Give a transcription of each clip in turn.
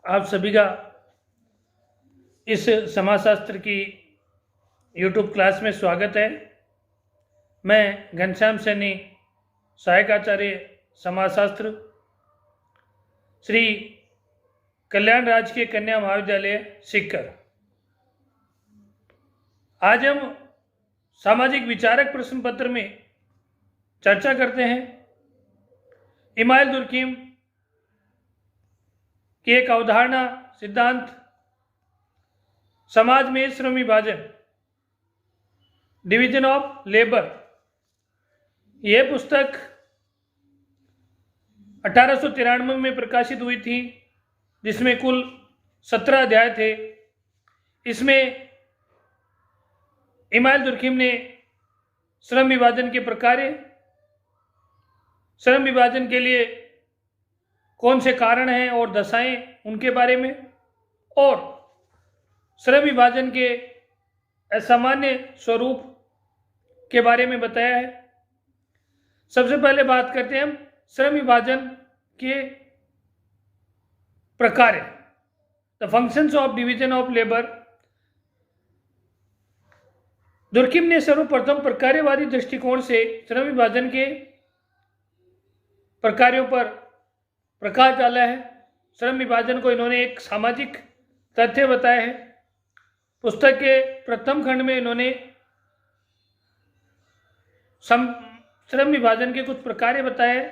आप सभी का इस समाजशास्त्र की यूट्यूब क्लास में स्वागत है। मैं घनश्याम सैनी, सहायक आचार्य समाजशास्त्र, श्री कल्याण राजकीय कन्या महाविद्यालय सीकर। आज हम सामाजिक विचारक प्रश्न पत्र में चर्चा करते हैं इमाइल दुर्कीम की एक अवधारणा, सिद्धांत, समाज में श्रम विभाजन, डिवीजन ऑफ लेबर। यह पुस्तक 1893 में प्रकाशित हुई थी, जिसमें कुल 17 अध्याय थे। इसमें इमाइल दुर्कीम ने श्रम विभाजन के प्रकार, श्रम विभाजन के लिए कौन से कारण हैं और दशाएं, उनके बारे में, और श्रम विभाजन के असामान्य स्वरूप के बारे में बताया है। सबसे पहले बात करते हैं हम श्रम विभाजन के प्रकार, the functions of division of labour. दुर्कीम ने सर्वप्रथम प्रकारवादी दृष्टिकोण से श्रम विभाजन के प्रकारों पर प्रकाश डाला है। श्रम विभाजन को इन्होंने एक सामाजिक तथ्य बताया है। पुस्तक के प्रथम खंड में इन्होंने श्रम विभाजन के कुछ प्रकार बताए।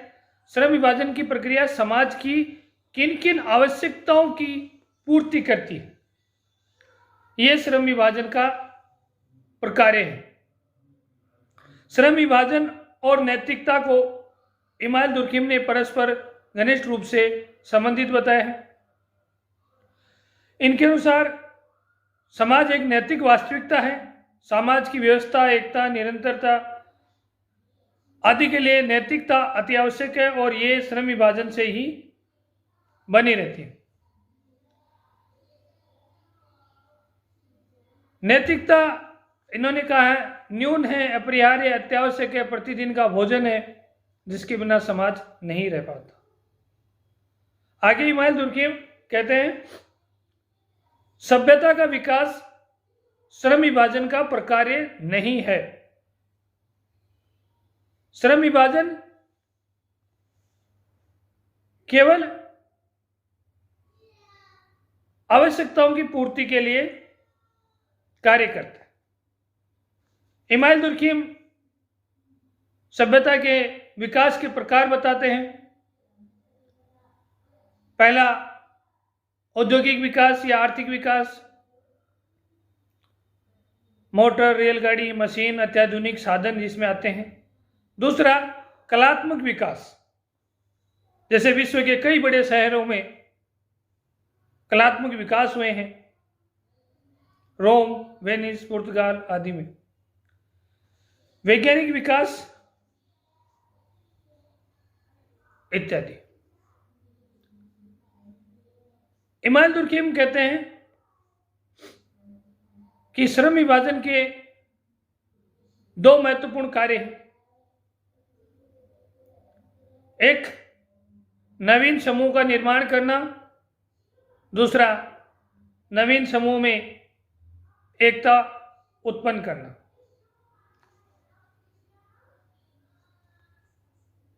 श्रम विभाजन की प्रक्रिया समाज की किन किन आवश्यकताओं की पूर्ति करती है, ये श्रम विभाजन का प्रकार है। श्रम विभाजन और नैतिकता को इमाइल दुर्कीम ने परस्पर घनिष्ठ रूप से संबंधित बताया है। इनके अनुसार समाज एक नैतिक वास्तविकता है। समाज की व्यवस्था, एकता, निरंतरता आदि के लिए नैतिकता अति आवश्यक है और ये श्रम विभाजन से ही बनी रहती है। नैतिकता इन्होंने कहा है न्यून है, अपरिहार्य, अत्यावश्यक है, प्रतिदिन का भोजन है, जिसके बिना समाज नहीं रह पाता। आगे इमाइल दुर्कीम कहते हैं सभ्यता का विकास श्रम विभाजन का प्रकार्य नहीं है। श्रम विभाजन केवल आवश्यकताओं की पूर्ति के लिए कार्य करता है। इमाइल दुर्कीम सभ्यता के विकास के प्रकार बताते हैं। पहला, औद्योगिक विकास या आर्थिक विकास, मोटर, रेलगाड़ी, मशीन, अत्याधुनिक साधन जिसमें आते हैं। दूसरा, कलात्मक विकास, जैसे विश्व के कई बड़े शहरों में कलात्मक विकास हुए हैं, रोम, वेनिस, पुर्तगाल आदि में। वैज्ञानिक विकास इत्यादि। इमाइल दुर्कीम कहते हैं कि श्रम विभाजन के दो महत्वपूर्ण कार्य हैं। एक, नवीन समूह का निर्माण करना। दूसरा, नवीन समूह में एकता उत्पन्न करना।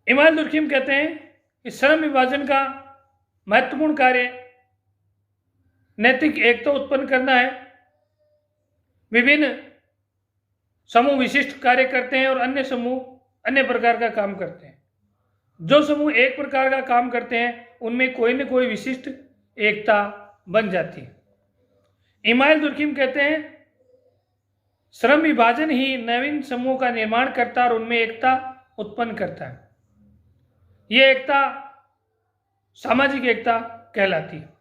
इमाइल दुर्कीम कहते हैं कि श्रम विभाजन का महत्वपूर्ण कार्य नैतिक एकता उत्पन्न करना है। विभिन्न समूह विशिष्ट कार्य करते हैं और अन्य समूह अन्य प्रकार का काम करते हैं। जो समूह एक प्रकार का काम करते हैं उनमें कोई न कोई विशिष्ट एकता बन जाती है। इमाइल दुर्कीम कहते हैं श्रम विभाजन ही नवीन समूह का निर्माण करता और उनमें एकता उत्पन्न करता है। यह एकता सामाजिक एकता कहलाती है।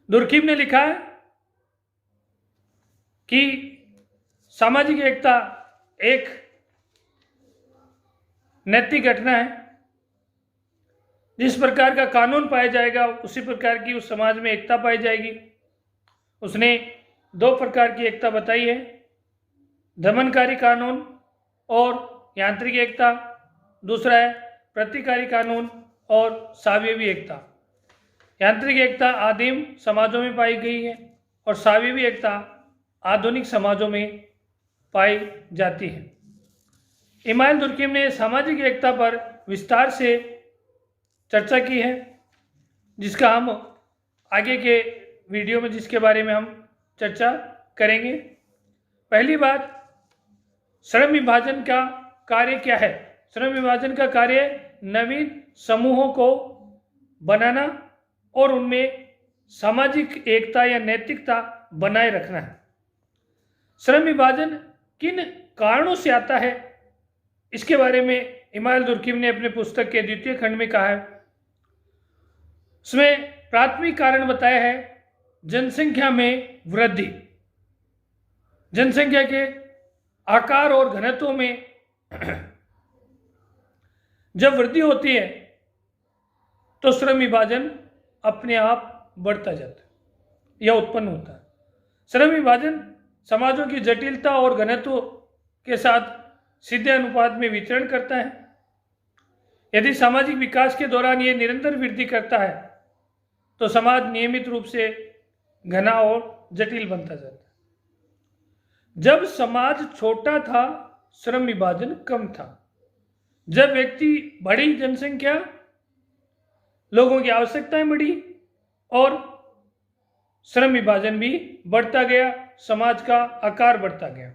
दुर्कीम ने लिखा है कि सामाजिक एकता एक नैतिक घटना है। जिस प्रकार का कानून पाया जाएगा उसी प्रकार की उस समाज में एकता पाई जाएगी। उसने दो प्रकार की एकता बताई है, दमनकारी कानून और यांत्रिक एकता। दूसरा है प्रतिकारी कानून और सावयवी एकता। यांत्रिक एकता आदिम समाजों में पाई गई है और स्वाभाविक एकता आधुनिक समाजों में पाई जाती है। इमानुएल दुर्कheim ने सामाजिक एकता पर विस्तार से चर्चा की है, जिसका हम आगे के वीडियो में जिसके बारे में हम चर्चा करेंगे। पहली बात, श्रम विभाजन का कार्य क्या है। श्रम विभाजन का कार्य नवीन समूहों को बनाना और उनमें सामाजिक एकता या नैतिकता बनाए रखना है। श्रम विभाजन किन कारणों से आता है, इसके बारे में इमानुएल दुर्कheim ने अपने पुस्तक के 2 खंड में कहा है। उसमें प्राथमिक कारण बताया है जनसंख्या में वृद्धि। जनसंख्या के आकार और घनत्व में जब वृद्धि होती है तो श्रम विभाजन अपने आप बढ़ता जाता है या उत्पन्न होता है। श्रम विभाजन समाजों की जटिलता और घनत्व के साथ सीधे अनुपात में वितरण करता है। यदि सामाजिक विकास के दौरान ये निरंतर वृद्धि करता है तो समाज नियमित रूप से घना और जटिल बनता जाता है। जब समाज छोटा था, श्रम विभाजन कम था। जब व्यक्ति बढ़ी, जनसंख्या, लोगों की आवश्यकताएं बढ़ी और श्रम विभाजन भी बढ़ता गया, समाज का आकार बढ़ता गया।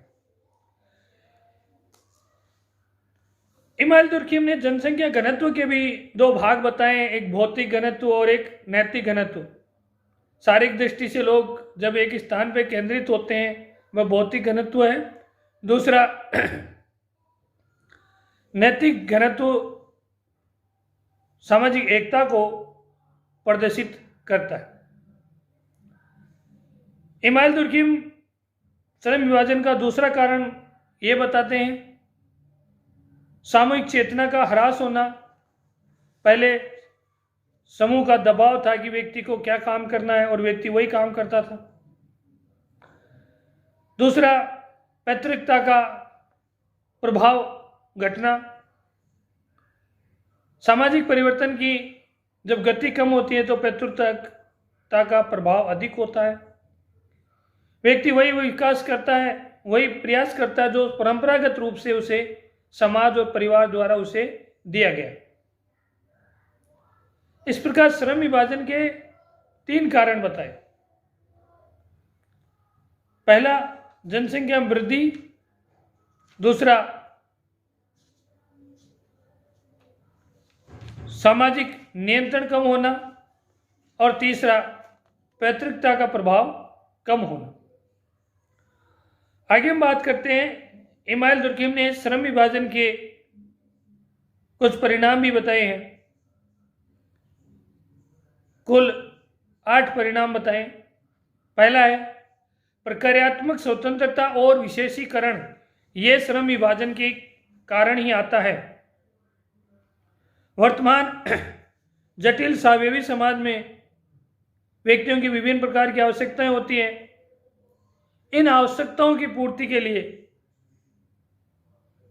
इमानुएल दुर्कheim ने जनसंख्या घनत्व के भी 2 भाग बताए, एक भौतिक घनत्व और एक नैतिक घनत्व। शारीरिक दृष्टि से लोग जब एक स्थान पर केंद्रित होते हैं वह भौतिक घनत्व है। दूसरा नैतिक घनत्व सामाजिक एकता को प्रदर्शित करता है। इमानुएल दुर्कheim श्रम विभाजन का दूसरा कारण ये बताते हैं सामूहिक चेतना का ह्रास होना। पहले समूह का दबाव था कि व्यक्ति को क्या काम करना है और व्यक्ति वही काम करता था। दूसरा पैतृकता का प्रभाव घटना। सामाजिक परिवर्तन की जब गति कम होती है तो पैतृकता का प्रभाव अधिक होता है। व्यक्ति वही विकास करता है, वही प्रयास करता है जो परंपरागत रूप से उसे समाज और परिवार द्वारा उसे दिया गया। इस प्रकार श्रम विभाजन के 3 कारण बताए। पहला जनसंख्या में वृद्धि, दूसरा सामाजिक नियंत्रण कम होना और तीसरा पैतृकता का प्रभाव कम होना। आगे हम बात करते हैं, इमानुएल दुर्कheim ने श्रम विभाजन के कुछ परिणाम भी बताए हैं। कुल 8 परिणाम बताएं। पहला है प्रक्रियात्मक स्वतंत्रता और विशेषीकरण। ये श्रम विभाजन के कारण ही आता है। वर्तमान जटिल स्वाभाविक समाज में व्यक्तियों की विभिन्न प्रकार की आवश्यकताएं होती हैं। इन आवश्यकताओं की पूर्ति के लिए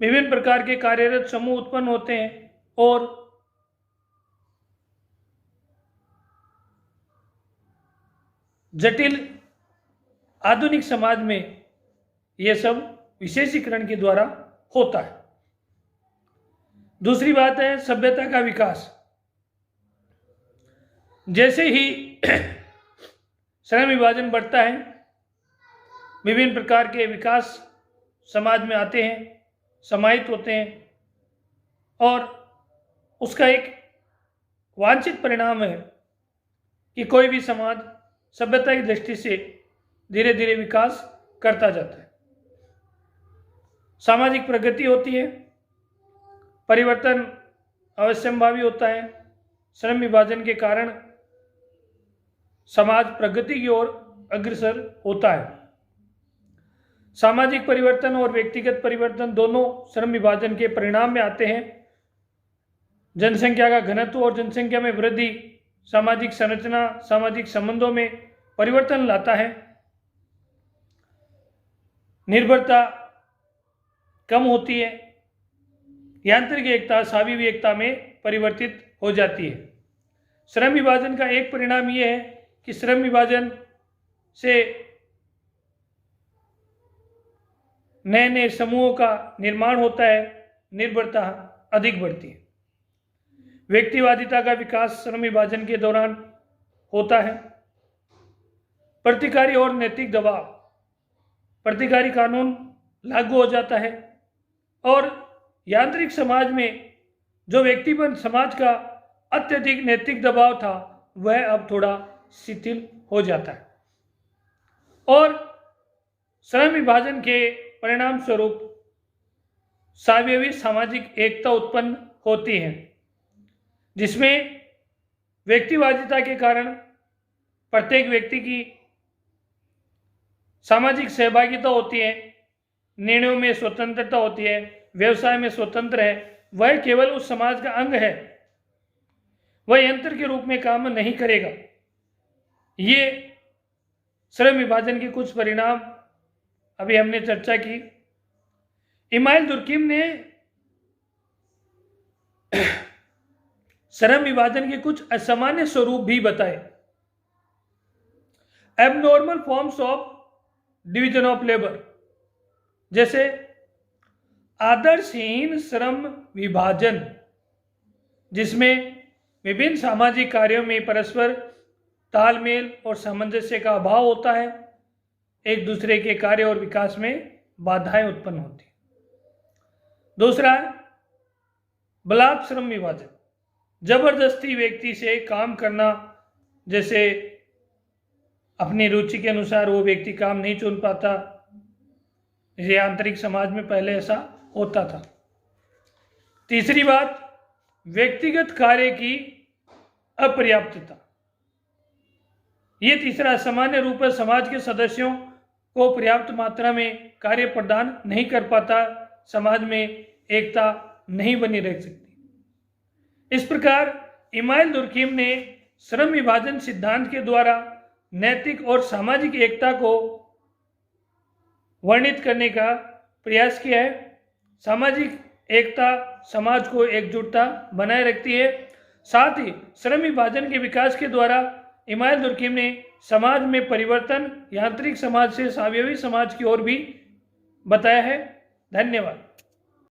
विभिन्न प्रकार के कार्यरत समूह उत्पन्न होते हैं और जटिल आधुनिक समाज में यह सब विशेषीकरण के द्वारा होता है। दूसरी बात है सभ्यता का विकास। जैसे ही श्रम विभाजन बढ़ता है, विभिन्न प्रकार के विकास समाज में आते हैं, समाहित होते हैं और उसका एक वांछित परिणाम है कि कोई भी समाज सभ्यता की दृष्टि से धीरे धीरे विकास करता जाता है। सामाजिक प्रगति होती है, परिवर्तन अवश्यंभावी होता है। श्रम विभाजन के कारण समाज प्रगति की ओर अग्रसर होता है। सामाजिक परिवर्तन और व्यक्तिगत परिवर्तन दोनों श्रम विभाजन के परिणाम में आते हैं। जनसंख्या का घनत्व और जनसंख्या में वृद्धि सामाजिक संरचना, सामाजिक संबंधों में परिवर्तन लाता है। निर्भरता कम होती है। यांत्रिक एकता स्वाभाविक एकता में परिवर्तित हो जाती है। श्रम विभाजन का एक परिणाम ये है कि श्रम विभाजन से नए नए समूहों का निर्माण होता है, निर्भरता अधिक बढ़ती है। व्यक्तिवादिता का विकास श्रम विभाजन के दौरान होता है। प्रतिकारी और नैतिक दबाव, प्रतिकारी कानून लागू हो जाता है और यांत्रिक समाज में जो व्यक्तिगत समाज का अत्यधिक नैतिक दबाव था वह अब थोड़ा शिथिल हो जाता है और श्रम विभाजन के परिणाम स्वरूप स्वाभाविक सामाजिक एकता उत्पन्न होती है, जिसमें व्यक्तिवादिता के कारण प्रत्येक व्यक्ति की सामाजिक सहभागिता होती है, निर्णयों में स्वतंत्रता होती है, व्यवसाय में स्वतंत्र है, वह केवल उस समाज का अंग है, वह यंत्र के रूप में काम नहीं करेगा। ये श्रम विभाजन के कुछ परिणाम अभी हमने चर्चा की। इमाइल दुर्कीम ने श्रम विभाजन के कुछ असामान्य स्वरूप भी बताए। Abnormal forms of division of labour, जैसे आदर्शहीन श्रम विभाजन, जिसमें विभिन्न सामाजिक कार्यों में परस्पर तालमेल और सामंजस्य का अभाव होता है, एक दूसरे के कार्य और विकास में बाधाएं उत्पन्न होती हैं। दूसरा है बलात् श्रम विभाजन, जबरदस्ती व्यक्ति से काम करना, जैसे अपनी रुचि के अनुसार वो व्यक्ति काम नहीं चुन पाता, ये आंतरिक समाज में पहले ऐसा होता था। तीसरी बात, व्यक्तिगत कार्य की अपर्याप्तता। ये तीसरा सामान्य रूप से समाज के सदस्यों को पर्याप्त मात्रा में कार्य प्रदान नहीं कर पाता, समाज में एकता नहीं बनी रह सकती। इस प्रकार इमाइल दुर्कीम ने श्रम विभाजन सिद्धांत के द्वारा नैतिक और सामाजिक एकता को वर्णित करने का प्रयास किया है। सामाजिक एकता समाज को एकजुटता बनाए रखती है। साथ ही श्रम विभाजन के विकास के द्वारा इमाइल दुर्कीम ने समाज में परिवर्तन यांत्रिक समाज से स्वाभाविक समाज की ओर भी बताया है। धन्यवाद।